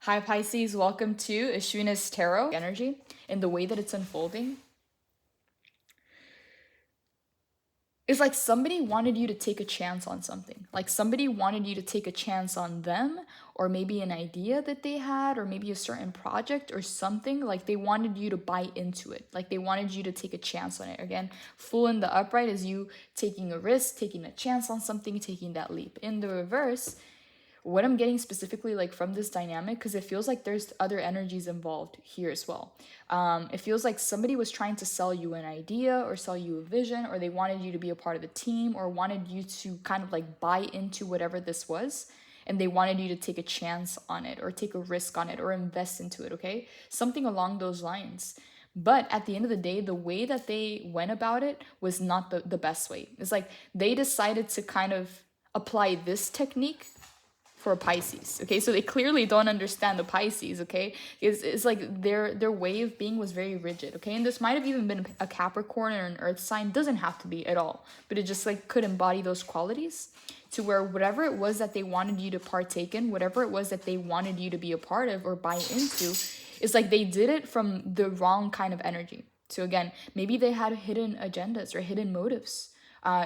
Hi Pisces, welcome to AshunasTarot energy and the way that it's unfolding. It's like somebody wanted you to take a chance on something. Like somebody wanted you to take a chance on them, or maybe an idea that they had, or maybe a certain project or something. Like they wanted you to buy into it. Like they wanted you to take a chance on it. Again, Fool in the upright is you taking a risk, taking a chance on something, taking that leap. In the reverse, what I'm getting specifically like from this dynamic, because it feels like there's other energies involved here as well. It feels like somebody was trying to sell you an idea or sell you a vision, or they wanted you to be a part of the team, or wanted you to kind of like buy into whatever this was. And they wanted you to take a chance on it or take a risk on it or invest into it, okay? Something along those lines. But at the end of the day, the way that they went about it was not the best way. It's like they decided to kind of apply this technique for Pisces, okay? So they clearly don't understand the Pisces, okay? It's like their way of being was very rigid, okay? And this might have even been a Capricorn or an Earth sign. Doesn't have to be at all, but it just like could embody those qualities to where whatever it was that they wanted you to partake in, whatever it was that they wanted you to be a part of or buy into, it's like they did it from the wrong kind of energy. So again, maybe they had hidden agendas or hidden motives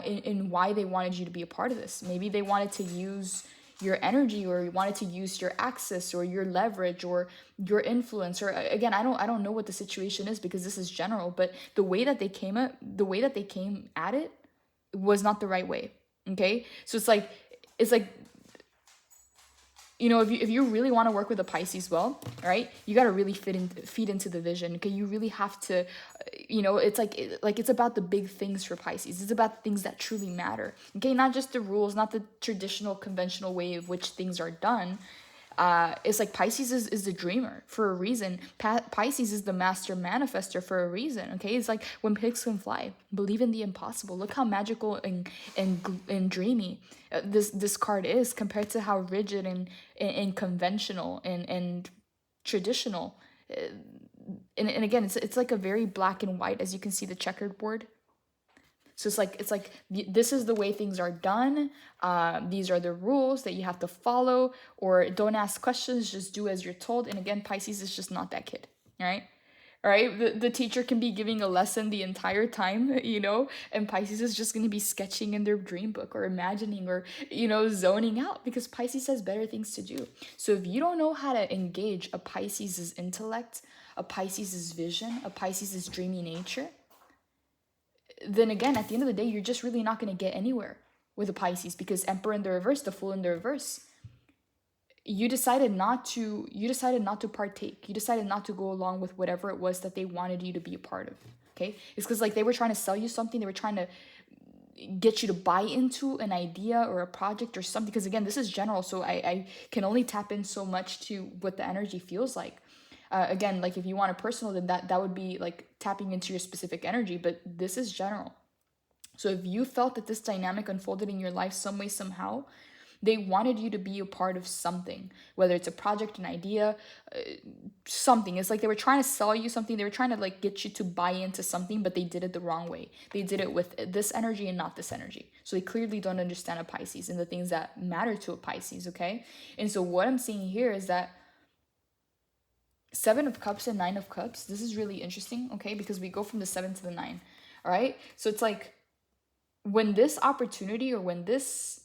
in why they wanted you to be a part of this. Maybe they wanted to use your energy, or you wanted to use your access or your leverage or your influence, or again, I don't know what the situation is because this is general, but the way that they came at it was not the right way. Okay, so it's like if you really want to work with a Pisces well, right, you got to really feed into the vision. Okay, you really have to, it's it's about the big things for Pisces. It's about things that truly matter. Okay, not just the rules, not the traditional conventional way of which things are done. It's like Pisces is the dreamer for a reason. Pisces is the master manifester for a reason. Okay, it's like when pigs can fly. Believe in the impossible. Look how magical and dreamy this card is compared to how rigid and conventional and traditional. And again, it's like a very black and white, as you can see the checkered board. So it's like this is the way things are done. These are the rules that you have to follow, or don't ask questions, just do as you're told. And again, Pisces is just not that kid, right? All right, the teacher can be giving a lesson the entire time, and Pisces is just going to be sketching in their dream book or imagining or, zoning out, because Pisces has better things to do. So if you don't know how to engage a Pisces' intellect, a Pisces' vision, a Pisces' dreamy nature, then again, at the end of the day, you're just really not going to get anywhere with a Pisces, because Emperor in the reverse, the Fool in the reverse. You decided not to partake. You decided not to go along with whatever it was that they wanted you to be a part of. Okay? It's because like they were trying to sell you something. They were trying to get you to buy into an idea or a project or something. Because again, this is general, so I can only tap in so much to what the energy feels like. Again, like if you want a personal, then that would be like tapping into your specific energy, but this is general. So if you felt that this dynamic unfolded in your life some way, somehow, they wanted you to be a part of something, whether it's a project, an idea, something. It's like they were trying to sell you something. They were trying to like get you to buy into something, but they did it the wrong way. They did it with this energy and not this energy. So they clearly don't understand a Pisces and the things that matter to a Pisces, okay? And so what I'm seeing here is that Seven of Cups and Nine of Cups, this is really interesting, okay? Because we go from the 7 to the 9, all right? So it's like when this opportunity or when this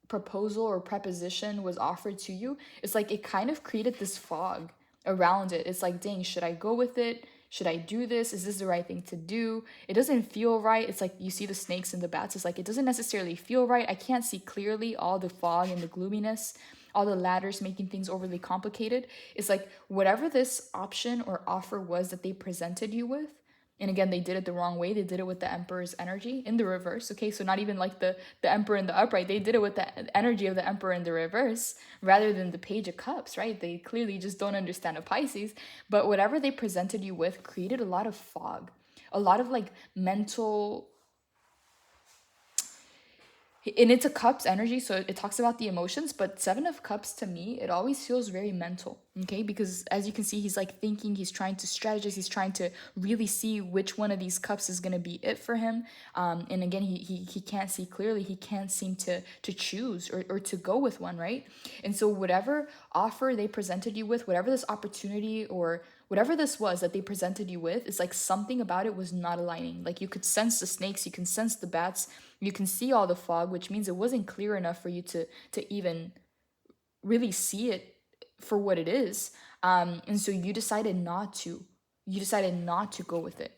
proposal or preposition was offered to you, it's like it kind of created this fog around it. It's like, dang, should I go with it? Should I do this? Is this the right thing to do? It doesn't feel right. It's like you see the snakes and the bats. It's like it doesn't necessarily feel right. I can't see clearly all the fog and the gloominess, all the ladders making things overly complicated. It's like whatever this option or offer was that they presented you with, and again, they did it the wrong way. They did it with the Emperor's energy in the reverse. Okay, so not even like the Emperor in the upright. They did it with the energy of the Emperor in the reverse rather than the Page of Cups, right? They clearly just don't understand a Pisces. But whatever they presented you with created a lot of fog, a lot of like mental, And it's a cups energy, so it talks about the emotions, but seven of cups to me, it always feels very mental, okay? Because as you can see, he's like thinking, he's trying to strategize, he's trying to really see which one of these cups is going to be it for him. And again, he can't see clearly, he can't seem to choose or to go with one, right? And so whatever offer they presented you with, whatever this opportunity or whatever this was that they presented you with, it's like something about it was not aligning. Like you could sense the snakes, you can sense the bats, you can see all the fog, which means it wasn't clear enough for you to even really see it for what it is. And so you decided not to. You decided not to go with it.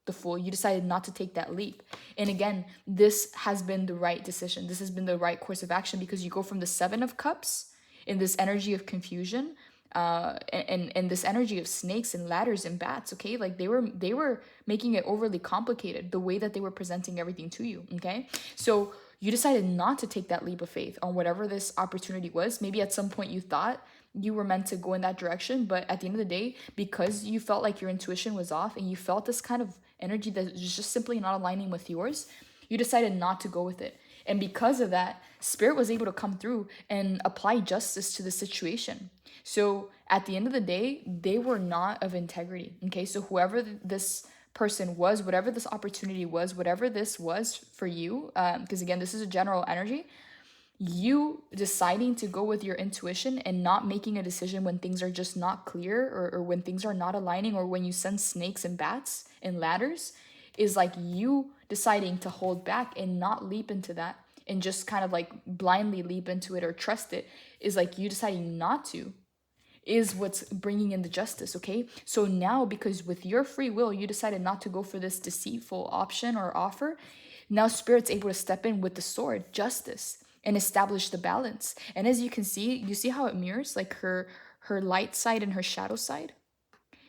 The Fool. You decided not to take that leap. And again, this has been the right decision. This has been the right course of action, because you go from the Seven of Cups in this energy of confusion, and this energy of snakes and ladders and bats, okay? Like they were making it overly complicated, the way that they were presenting everything to you, okay? So you decided not to take that leap of faith on whatever this opportunity was. Maybe at some point you thought you were meant to go in that direction, but at the end of the day, because you felt like your intuition was off and you felt this kind of energy that was just simply not aligning with yours, you decided not to go with it. And because of that, Spirit was able to come through and apply justice to the situation. So at the end of the day, they were not of integrity, okay? So whoever this person was, whatever this opportunity was, whatever this was for you, because again, this is a general energy, you deciding to go with your intuition and not making a decision when things are just not clear, or when things are not aligning, or when you sense snakes and bats and ladders, is like you deciding to hold back and not leap into that and just kind of like blindly leap into it or trust it, is like you deciding not to, is what's bringing in the justice, okay? So now, because with your free will, you decided not to go for this deceitful option or offer, now Spirit's able to step in with the sword, justice, and establish the balance. And as you can see, you see how it mirrors like her light side and her shadow side?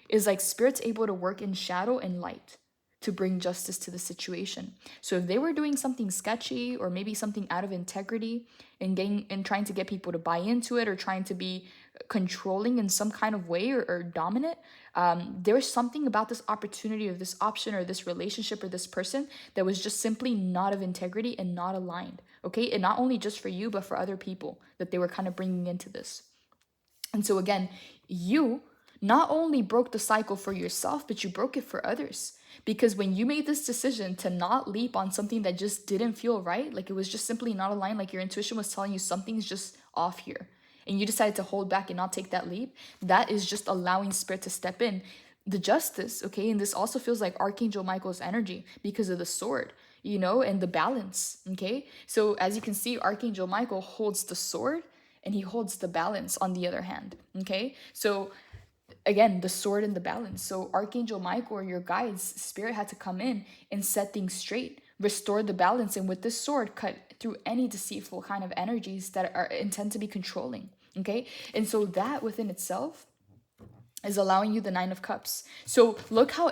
Is like Spirit's able to work in shadow and light to bring justice to the situation. So if they were doing something sketchy or maybe something out of integrity and trying to get people to buy into it, or trying to be controlling in some kind of way, or dominant, there's something about this opportunity or this option or this relationship or this person that was just simply not of integrity and not aligned, okay? And not only just for you, but for other people that they were kind of bringing into this. And so again, you not only broke the cycle for yourself, but you broke it for others. Because when you made this decision to not leap on something that just didn't feel right, like it was just simply not aligned, like your intuition was telling you something's just off here, and you decided to hold back and not take that leap, that is just allowing Spirit to step in. The justice, okay? And this also feels like Archangel Michael's energy because of the sword, you know, and the balance, okay? So as you can see, Archangel Michael holds the sword and he holds the balance on the other hand, okay? So again, the sword and the balance. So Archangel Michael, or your guides, Spirit, had to come in and set things straight, restore the balance, and with this sword cut through any deceitful kind of energies that are intend to be controlling, okay? And so that within itself is allowing you the Nine of Cups. So look how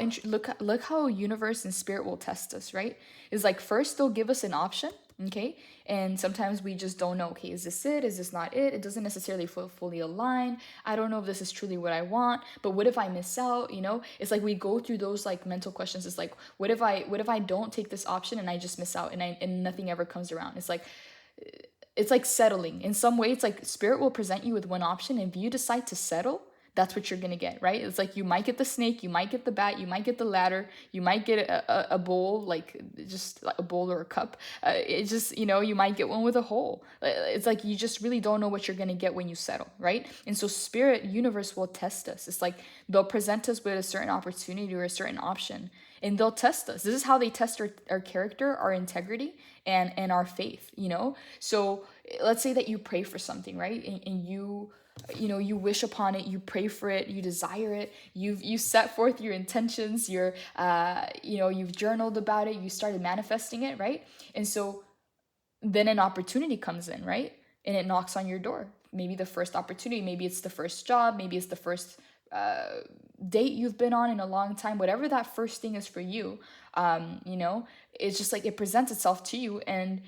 universe and Spirit will test us, right? Is like, first they'll give us an option, okay? And sometimes we just don't know, okay, is this it? Is this not it? It doesn't necessarily fully align. I don't know if this is truly what I want, but what if I miss out, you know? It's like we go through those like mental questions. It's like, what if I don't take this option and I just miss out and nothing ever comes around? It's like settling. In some way, it's like Spirit will present you with one option, and if you decide to settle, that's what you're gonna get, right? It's like you might get the snake, you might get the bat, you might get the ladder, you might get a bowl, like just like a bowl or a cup. It just, you know, you might get one with a hole. It's like you just really don't know what you're gonna get when you settle, right? And so Spirit, universe will test us. It's like they'll present us with a certain opportunity or a certain option, and they'll test us. This is how they test our character, our integrity, and our faith, you know? So let's say that you pray for something, right? And you wish upon it, you pray for it, you desire it, you set forth your intentions, you've journaled about it, you started manifesting it, right? And so then an opportunity comes in, right? And it knocks on your door. Maybe the first opportunity, maybe it's the first job, maybe it's the first date you've been on in a long time, whatever that first thing is for you. It's just like it presents itself to you, and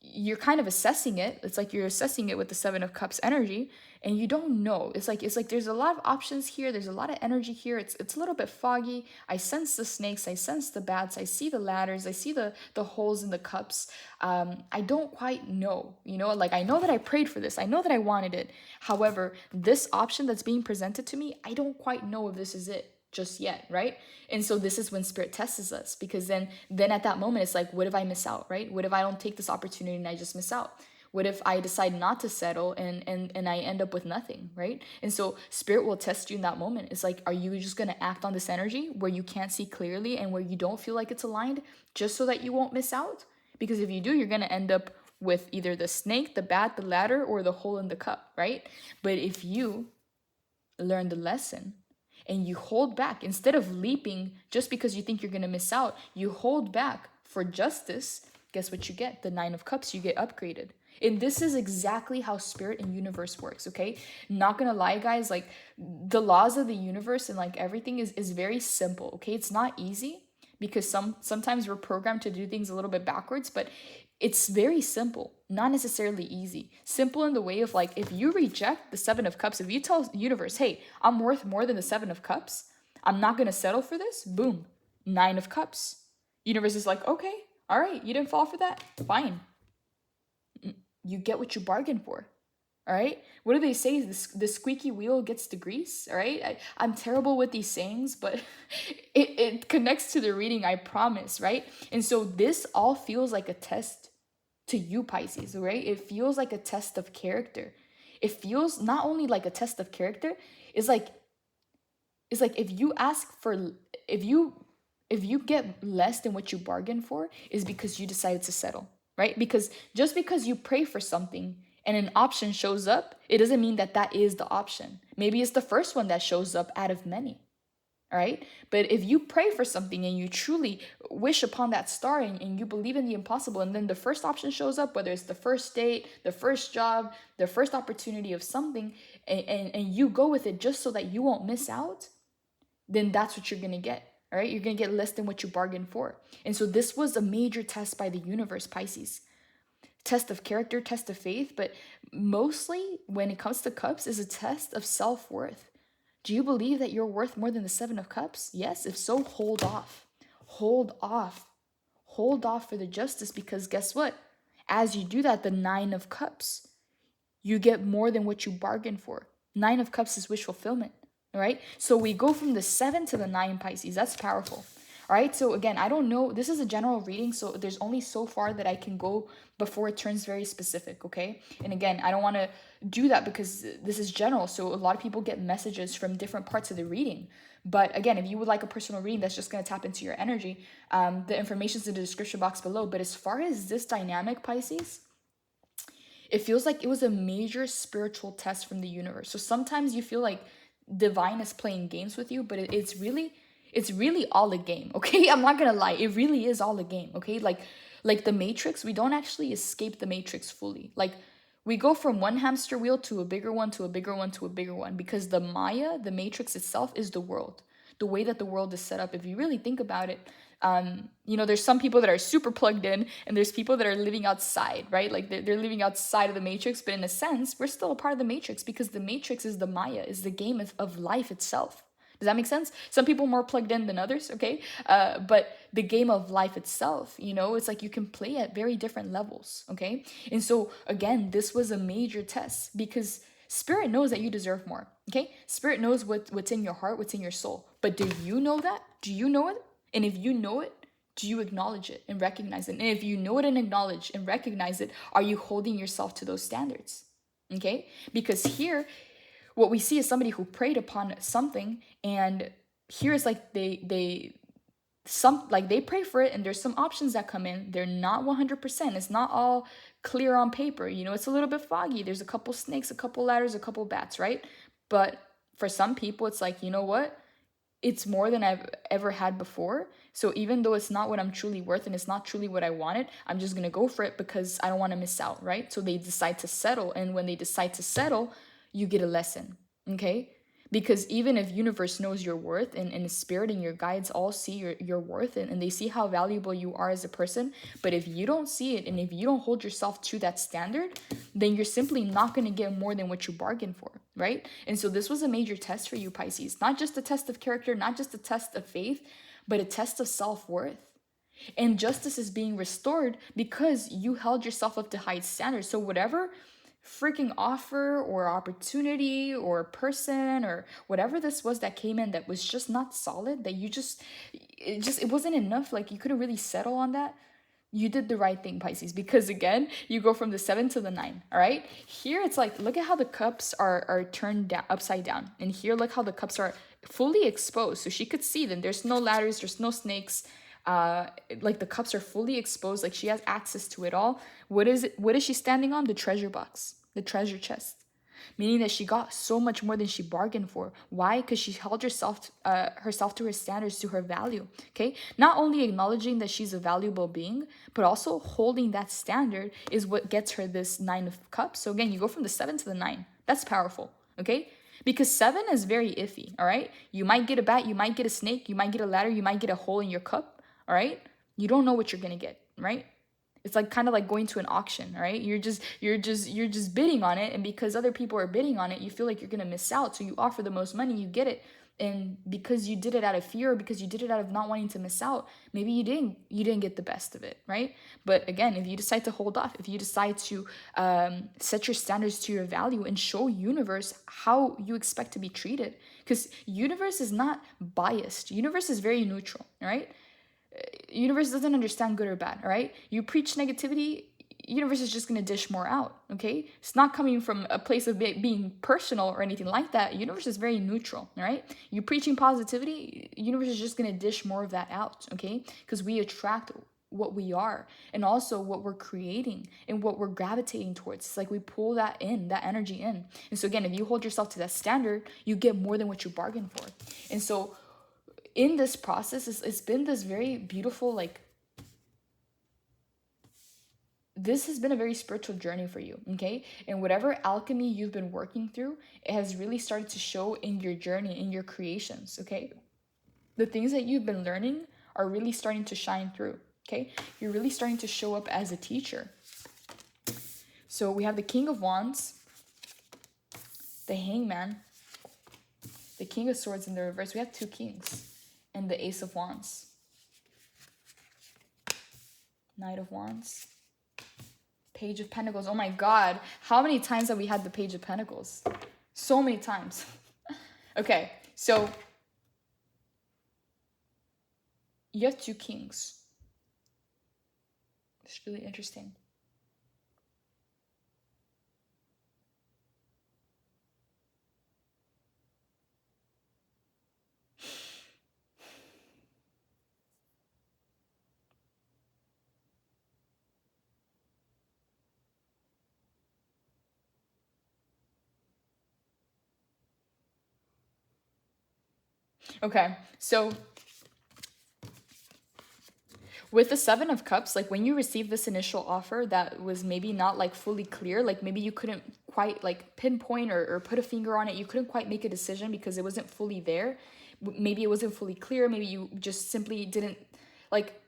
you're kind of assessing it. It's like you're assessing it with the Seven of Cups energy, and you don't know. It's like there's a lot of options here. There's a lot of energy here. It's a little bit foggy. I sense the snakes. I sense the bats. I see the ladders. I see the holes in the cups. I don't quite know. Like I know that I prayed for this. I know that I wanted it. However, this option that's being presented to me, I don't quite know if this is it just yet, right? And so this is when spirit tests us, because then at that moment it's like, what if I miss out, right? What if I don't take this opportunity and I just miss out? What if I decide not to settle and I end up with nothing, right? And so spirit will test you in that moment. It's like, are you just going to act on this energy where you can't see clearly and where you don't feel like it's aligned, just so that you won't miss out? Because if you do, you're going to end up with either the snake, the bat, the ladder, or the hole in the cup, right? But if you learn the lesson and you hold back, instead of leaping just because you think you're going to miss out, you hold back for justice, guess what you get? The Nine of Cups. You get upgraded. And this is exactly how spirit and universe works, okay? Not gonna lie, guys, like the laws of the universe and like everything is very simple, okay? It's not easy, because sometimes we're programmed to do things a little bit backwards, but it's very simple, not necessarily easy. Simple in the way of like, if you reject the Seven of Cups, if you tell the universe, hey, I'm worth more than the Seven of Cups, I'm not gonna settle for this, boom, Nine of Cups. Universe is like, okay, all right, you didn't fall for that, fine. You get what you bargained for. All right. What do they say? The squeaky wheel gets the grease. All right. I'm terrible with these sayings, but it connects to the reading, I promise. Right. And so this all feels like a test to you, Pisces. Right. It feels like a test of character. It feels not only like a test of character, it's like if you ask for, if you get less than what you bargained for, is because you decided to settle. Right? Because just because you pray for something and an option shows up, it doesn't mean that that is the option. Maybe it's the first one that shows up out of many. All right? But if you pray for something and you truly wish upon that star and you believe in the impossible, and then the first option shows up, whether it's the first date, the first job, the first opportunity of something, and you go with it just so that you won't miss out, then that's what you're going to get. All right, you're going to get less than what you bargained for. And so this was a major test by the universe, Pisces. Test of character, test of faith, but mostly when it comes to cups is a test of self-worth. Do you believe that you're worth more than the Seven of Cups? Yes, if so, hold off. Hold off. Hold off for the justice, because guess what? As you do that, the Nine of Cups, you get more than what you bargained for. Nine of Cups is wish fulfillment. All right, so we go from the 7 to the 9, Pisces. That's powerful. All right, so again, I don't know. This is a general reading, so there's only so far that I can go before it turns very specific, okay? And again, I don't want to do that because this is general, so a lot of people get messages from different parts of the reading. But again, if you would like a personal reading that's just going to tap into your energy, the information's in the description box below. But as far as this dynamic, Pisces, it feels like it was a major spiritual test from the universe. So sometimes you feel like divine is playing games with you, but it's really all a game, okay? I'm not gonna lie, it really is all a game, okay? Like the Matrix, we don't actually escape the Matrix fully. Like we go from one hamster wheel to a bigger one, to a bigger one, to a bigger one, because the Maya, the Matrix itself, is the world. The way that the world is set up, if you really think about it, there's some people that are super plugged in, and there's people that are living outside, right? Like they're living outside of the Matrix, but in a sense, we're still a part of the Matrix, because the Matrix is the Maya, is the game of life itself. Does that make sense? Some people more plugged in than others, okay? But the game of life itself, it's like you can play at very different levels, okay? And so, again, this was a major test, because Spirit knows that you deserve more, okay? Spirit knows what's in your heart, what's in your soul. But do you know that? Do you know it? And if you know it, do you acknowledge it and recognize it? And if you know it and acknowledge and recognize it, are you holding yourself to those standards? Okay? Because here, what we see is somebody who preyed upon something, and here is like they pray for it, and there's some options that come in. They're not 100%. It's not all clear on paper. It's a little bit foggy. There's a couple snakes, a couple ladders, a couple bats, right? But for some people, it's like, you know what? It's more than I've ever had before. So even though it's not what I'm truly worth and it's not truly what I wanted, I'm just going to go for it because I don't want to miss out, right? So they decide to settle. And when they decide to settle, you get a lesson, okay? Because even if universe knows your worth, and spirit and your guides all see your worth, and they see how valuable you are as a person, but if you don't see it and if you don't hold yourself to that standard, then you're simply not going to get more than what you bargained for, right? And so this was a major test for you, Pisces. Not just a test of character, not just a test of faith, but a test of self-worth. And justice is being restored because you held yourself up to high standards. So whatever freaking offer or opportunity or person or whatever this was that came in that was just not solid, that it wasn't enough, like you couldn't really settle on that, you did the right thing, Pisces. Because again, you go from the 7 to the 9. All right, here it's like, look at how the cups are turned down, upside down, and here look how the cups are fully exposed, so she could see them. There's no ladders, there's no snakes. Like the cups are fully exposed, like she has access to it all. What is she standing on? The treasure box, the treasure chest, meaning that she got so much more than she bargained for. Why? Because she held herself to her standards, to her value. Okay, not only acknowledging that she's a valuable being, but also holding that standard is what gets her this 9 of cups. So again, you go from the 7 to the 9. That's powerful. Okay, because 7 is very iffy. All right, you might get a bat, you might get a snake, you might get a ladder, you might get a hole in your cup. All right, you don't know what you're gonna get, right? It's like kind of like going to an auction, right? You're just bidding on it, and because other people are bidding on it, you feel like you're gonna miss out. So you offer the most money, you get it, and because you did it out of fear, because you did it out of not wanting to miss out, maybe you didn't get the best of it, right? But again, if you decide to hold off, if you decide to set your standards to your value and show universe how you expect to be treated, because universe is not biased, universe is very neutral, right? Universe doesn't understand good or bad, all right? You preach negativity, universe is just going to dish more out, okay? It's not coming from a place of being personal or anything like that. Universe is very neutral, all right? You preaching positivity, universe is just going to dish more of that out, okay? Because we attract what we are, and also what we're creating and what we're gravitating towards. It's like we pull that in, that energy in. And so again, if you hold yourself to that standard, you get more than what you bargained for. And so in this process, it's been this very beautiful, like, this has been a very spiritual journey for you, okay? And whatever alchemy you've been working through, it has really started to show in your journey, in your creations, okay? The things that you've been learning are really starting to shine through, okay? You're really starting to show up as a teacher. So we have the King of Wands, the Hangman, the King of Swords in the reverse. We have 2 kings. And the Ace of Wands, Knight of Wands, Page of Pentacles. Oh my God, how many times have we had the Page of Pentacles? So many times. Okay, so you have 2 kings. It's really interesting. Okay, so with the 7 of Cups, like when you received this initial offer that was maybe not like fully clear, like maybe you couldn't quite like pinpoint or put a finger on it, you couldn't quite make a decision because it wasn't fully there. Maybe it wasn't fully clear, maybe you just simply didn't, like,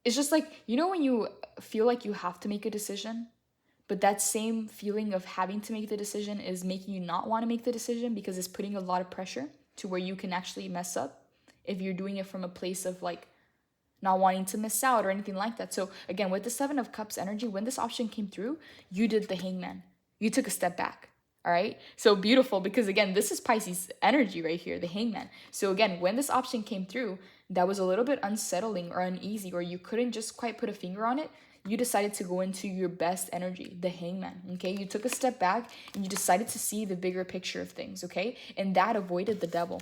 it's just like, you know when you feel like you have to make a decision, but that same feeling of having to make the decision is making you not want to make the decision because it's putting a lot of pressure to where you can actually mess up if you're doing it from a place of like not wanting to miss out or anything like that. So again, with the 7 of Cups energy, when this option came through, you did the Hangman. You took a step back. All right. So beautiful, because again, this is Pisces energy right here, the Hangman. So again, when this option came through, that was a little bit unsettling or uneasy, or you couldn't just quite put a finger on it. You decided to go into your best energy, the Hangman. Okay. You took a step back and you decided to see the bigger picture of things. Okay. And that avoided the devil.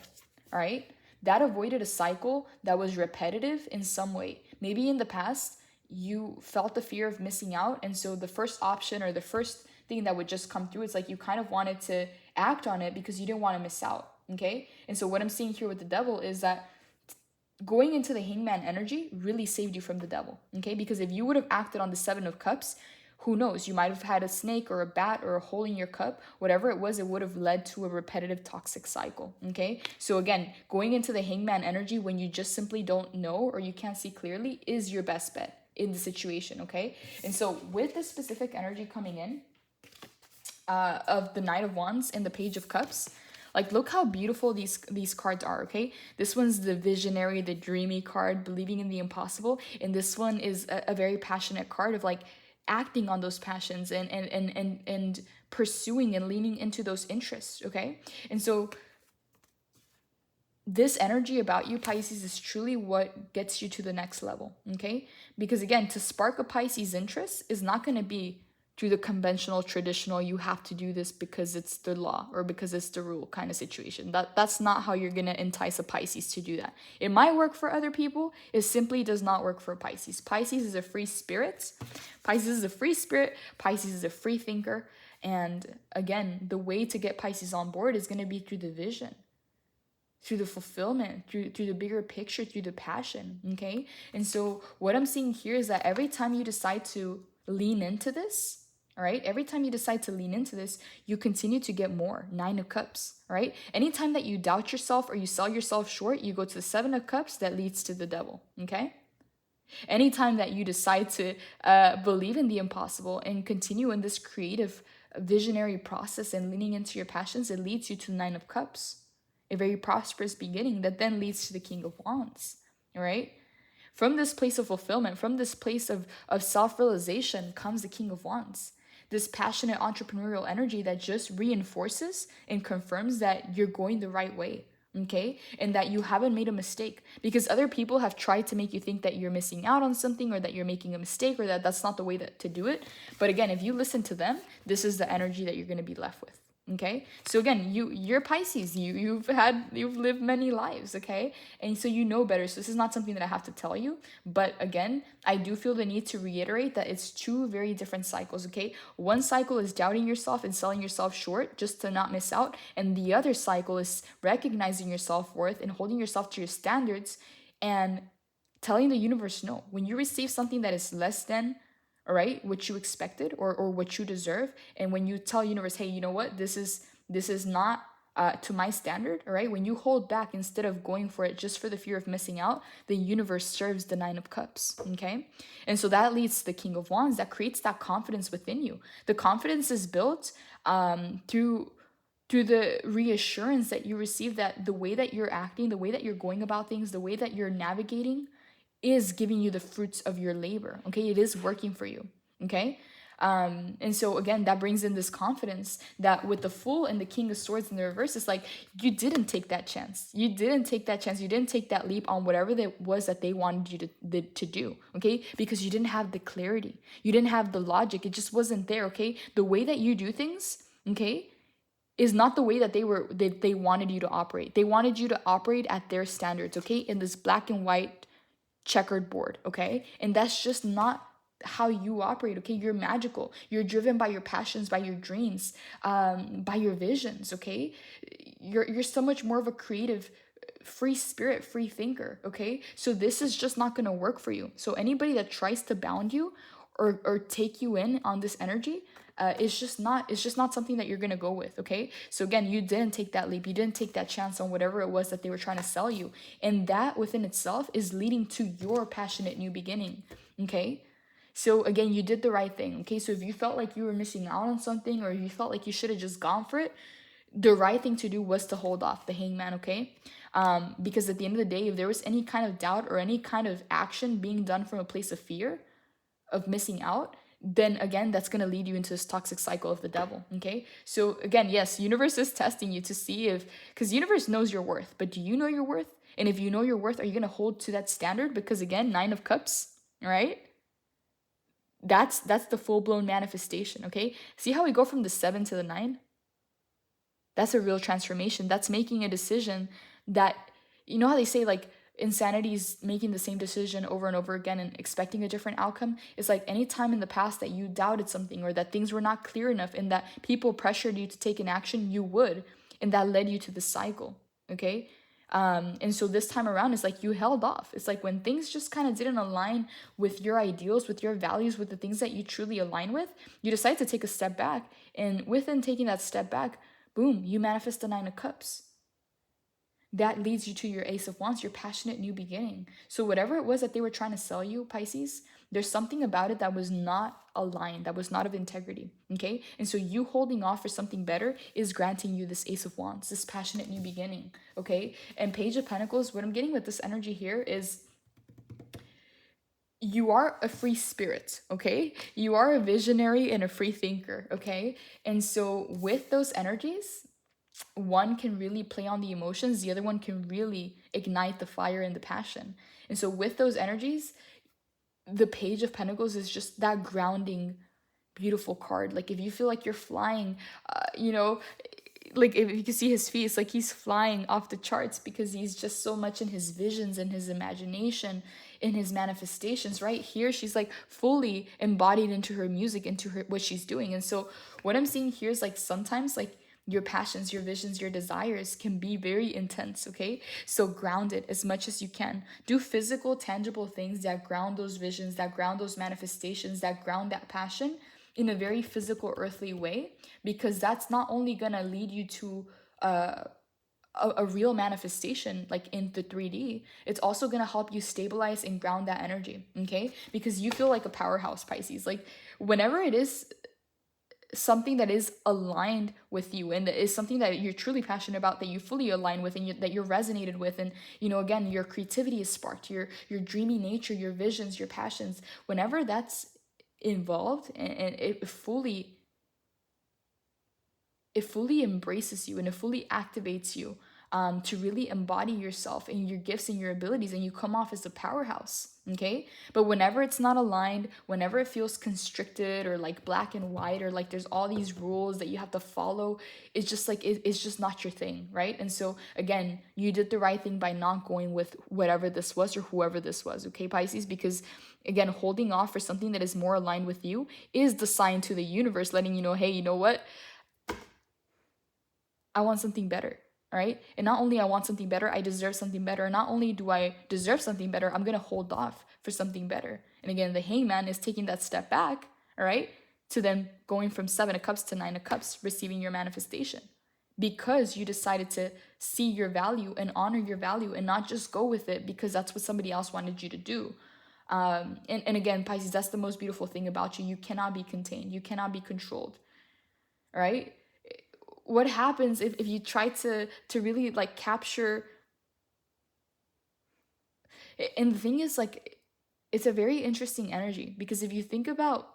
All right. That avoided a cycle that was repetitive in some way. Maybe in the past, you felt the fear of missing out. And so the first option or the first thing that would just come through, it's like you kind of wanted to act on it because you didn't want to miss out. Okay. And so what I'm seeing here with the devil is that going into the Hangman energy really saved you from the devil. Okay. Because if you would have acted on the 7 of Cups, Who knows? You might have had a snake or a bat or a hole in your cup. Whatever it was, it would have led to a repetitive toxic cycle. Okay? So again, going into the hangman energy when you just simply don't know or you can't see clearly is your best bet in the situation. Okay? And so with this specific energy coming in of the Knight of Wands and the Page of Cups, like, look how beautiful these cards are, okay? This one's the visionary, the dreamy card, believing in the impossible. And this one is a very passionate card of like acting on those passions and pursuing and leaning into those interests, okay? And so this energy about you, Pisces, is truly what gets you to the next level, okay? Because again, to spark a Pisces interest is not going to be through the conventional, traditional, you have to do this because it's the law or because it's the rule kind of situation. That's not how you're going to entice a Pisces to do that. It might work for other people. It simply does not work for Pisces. Pisces is a free spirit. Pisces is a free spirit. Pisces is a free thinker. And again, the way to get Pisces on board is going to be through the vision, through the fulfillment, through the bigger picture, through the passion, okay? And so what I'm seeing here is that every time you decide to lean into this, all right, every time you decide to lean into this, you continue to get more. 9 of Cups, all right? Anytime that you doubt yourself or you sell yourself short, you go to the 7 of Cups, that leads to the devil, okay? Anytime that you decide to believe in the impossible and continue in this creative, visionary process and leaning into your passions, it leads you to the 9 of Cups, a very prosperous beginning that then leads to the King of Wands, all right? From this place of fulfillment, from this place of self-realization comes the King of Wands. This passionate entrepreneurial energy that just reinforces and confirms that you're going the right way, okay? And that you haven't made a mistake. Because other people have tried to make you think that you're missing out on something or that you're making a mistake or that that's not the way to do it. But again, if you listen to them, this is the energy that you're going to be left with. Okay, so again, you're Pisces, you've lived many lives, okay, and so you know better. So this is not something that I have to tell you, but again, I do feel the need to reiterate that it's 2 very different cycles. Okay, one cycle is doubting yourself and selling yourself short just to not miss out, and the other cycle is recognizing your self-worth and holding yourself to your standards and telling the universe no. When you receive something that is less than, all right, what you expected or what you deserve, and when you tell universe, hey, you know what, this is not to my standard, all right, when you hold back instead of going for it just for the fear of missing out, the universe serves the 9 of Cups, okay? And so that leads to the King of Wands, that creates that confidence within you. The confidence is built through the reassurance that you receive that the way that you're acting, the way that you're going about things, the way that you're navigating is giving you the fruits of your labor, okay? It is working for you, okay? And so again, that brings in this confidence that with the Fool and the King of Swords in the reverse, it's like you didn't take that chance. You didn't take that chance. You didn't take that leap on whatever it was that they wanted you to do, okay? Because you didn't have the clarity. You didn't have the logic. It just wasn't there, okay? The way that you do things, okay, is not the way that they wanted you to operate. They wanted you to operate at their standards, okay? In this black and white checkered board, okay? And that's just not how you operate, okay? You're magical. You're driven by your passions, by your dreams, by your visions, okay? You're so much more of a creative, free spirit, free thinker, okay? So this is just not going to work for you. So anybody that tries to bound you or take you in on this energy, it's just not something that you're gonna go with, okay? So again, you didn't take that leap, you didn't take that chance on whatever it was that they were trying to sell you, and that within itself is leading to your passionate new beginning, okay? So again, you did the right thing, okay? So if you felt like you were missing out on something, or you felt like you should have just gone for it, the right thing to do was to hold off, the Hangman, okay? Because at the end of the day, if there was any kind of doubt or any kind of action being done from a place of fear of missing out, then again, that's going to lead you into this toxic cycle of the devil, okay? So again, yes, universe is testing you to see if, because universe knows your worth, but do you know your worth? And if you know your worth, are you going to hold to that standard? Because again, 9 of Cups, right? That's the full-blown manifestation, okay? See how we go from the 7 to the 9? That's a real transformation. That's making a decision that, you know how they say like, insanity is making the same decision over and over again and expecting a different outcome. It's like any time in the past that you doubted something or that things were not clear enough and that people pressured you to take an action, you would, and that led you to the cycle, okay? And so this time around, it's like you held off. It's like when things just kind of didn't align with your ideals, with your values, with the things that you truly align with, you decide to take a step back. And within taking that step back, boom, you manifest the 9 of Cups. That leads you to your Ace of Wands, your passionate new beginning. So whatever it was that they were trying to sell you, Pisces, there's something about it that was not aligned, that was not of integrity, okay? And so you holding off for something better is granting you this Ace of Wands, this passionate new beginning, okay? And Page of Pentacles, what I'm getting with this energy here is you are a free spirit, okay? You are a visionary and a free thinker, okay? And so with those energies, one can really play on the emotions, the other one can really ignite the fire and the passion. And so with those energies, the Page of Pentacles is just that grounding, beautiful card. Like if you feel like you're flying, like if you can see his feet, it's like he's flying off the charts because he's just so much in his visions and his imagination, in his manifestations. Right here, she's like fully embodied into her music, into her what she's doing. And so what I'm seeing here is like sometimes like your passions, your visions, your desires can be very intense, okay? So ground it as much as you can. Do physical, tangible things that ground those visions, that ground those manifestations, that ground that passion in a very physical, earthly way, because that's not only gonna lead you to a real manifestation like in the 3D, it's also gonna help you stabilize and ground that energy, okay? Because you feel like a powerhouse, Pisces. Like whenever it is something that is aligned with you and that is something that you're truly passionate about, that you fully align with and that you're resonated with, and again, your creativity is sparked, your dreamy nature, your visions, your passions, whenever that's involved and it fully embraces you and it fully activates you to really embody yourself and your gifts and your abilities, and you come off as a powerhouse, okay? But whenever it's not aligned, whenever it feels constricted or like black and white, or like there's all these rules that you have to follow, it's just like it's just not your thing, right? And so again, you did the right thing by not going with whatever this was or whoever this was, okay, Pisces? Because again, holding off for something that is more aligned with you is the sign to the universe letting you know, hey, you know what? I want something better. All right. And not only I want something better, I deserve something better. Not only do I deserve something better, I'm going to hold off for something better. And again, the Hangman is taking that step back, all right, to then going from 7 of Cups to 9 of Cups, receiving your manifestation. Because you decided to see your value and honor your value and not just go with it because that's what somebody else wanted you to do. And again, Pisces, that's the most beautiful thing about you. You cannot be contained. You cannot be controlled. All right. What happens if you try to really like capture, and the thing is like it's a very interesting energy, because if you think about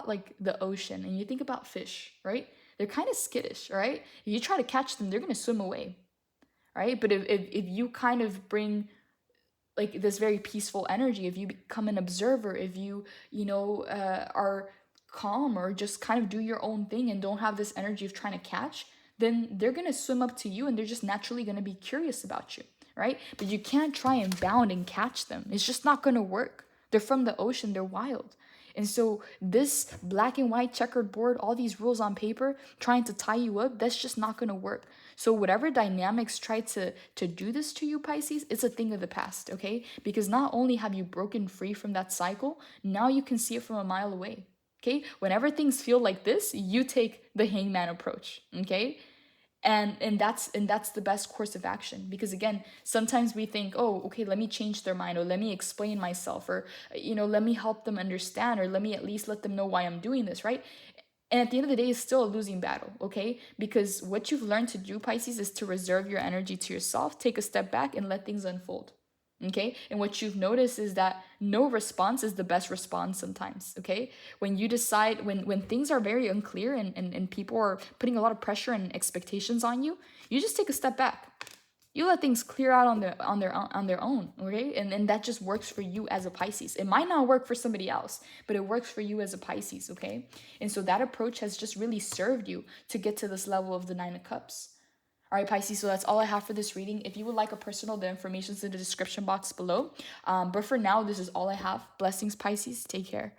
like the ocean and you think about fish, right? They're kind of skittish, right? If you try to catch them, they're going to swim away, right? But if you kind of bring like this very peaceful energy, if you become an observer, if you are calm or just kind of do your own thing and don't have this energy of trying to catch, then they're going to swim up to you and they're just naturally going to be curious about you, right? But you can't try and bound and catch them. It's just not going to work. They're from the ocean, they're wild. And so this black and white checkered board, all these rules on paper trying to tie you up, that's just not going to work. So whatever dynamics try to do this to you, Pisces, it's a thing of the past, okay? Because not only have you broken free from that cycle, now you can see it from a mile away. Okay, whenever things feel like this, you take the Hangman approach, okay? And that's the best course of action, because again, sometimes we think, oh, okay, let me change their mind, or let me explain myself, or let me help them understand, or let me at least let them know why I'm doing this, right? And at the end of the day, it's still a losing battle, okay? Because what you've learned to do, Pisces, is to reserve your energy to yourself, take a step back and let things unfold. Okay, and what you've noticed is that no response is the best response sometimes. Okay, when you decide, when things are very unclear and people are putting a lot of pressure and expectations on you, you just take a step back. You let things clear out on their own. Okay, and that just works for you as a Pisces. It might not work for somebody else, but it works for you as a Pisces. Okay, and so that approach has just really served you to get to this level of the 9 of Cups. All right, Pisces, so that's all I have for this reading. If you would like a personal, the information's in the description box below. But for now, this is all I have. Blessings, Pisces. Take care.